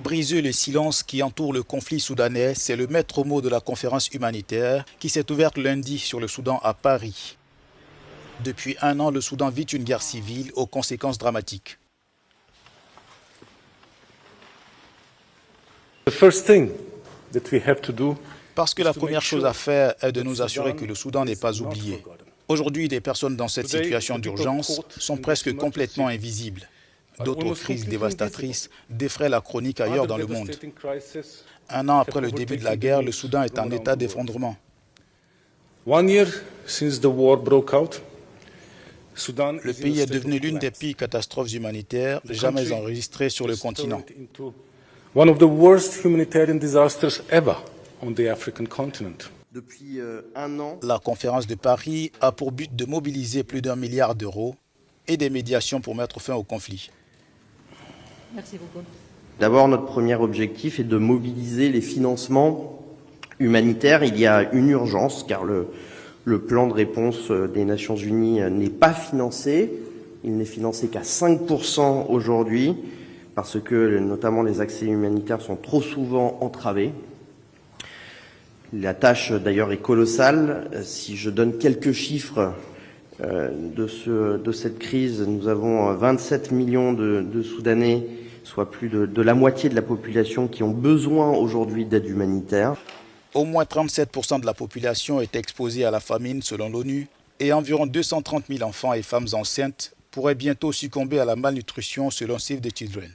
Briser le silence qui entoure le conflit soudanais, c'est le maître mot de la conférence humanitaire qui s'est ouverte lundi sur le Soudan à Paris. Depuis un an, le Soudan vit une guerre civile aux conséquences dramatiques. Parce que la première chose à faire est de nous assurer que le Soudan n'est pas oublié. Aujourd'hui, des personnes dans cette situation d'urgence sont presque complètement invisibles. D'autres crises dévastatrices défraient la chronique ailleurs dans le monde. Un an après le début de la guerre, le Soudan est en état d'effondrement. Le pays est devenu l'une des pires catastrophes humanitaires jamais enregistrées sur le continent. Depuis un an, la conférence de Paris a pour but de mobiliser plus d'1 milliard d'euros et des médiations pour mettre fin au conflit. Merci beaucoup. D'abord, notre premier objectif est de mobiliser les financements humanitaires. Il y a une urgence car le plan de réponse des Nations Unies n'est pas financé. Il n'est financé qu'à 5% aujourd'hui parce que notamment les accès humanitaires sont trop souvent entravés. La tâche d'ailleurs est colossale. Si je donne quelques chiffres de cette crise, nous avons 27 millions de Soudanais, soit plus de la moitié de la population qui ont besoin aujourd'hui d'aide humanitaire. Au moins 37% de la population est exposée à la famine selon l'ONU et environ 230 000 enfants et femmes enceintes pourraient bientôt succomber à la malnutrition selon Save the Children.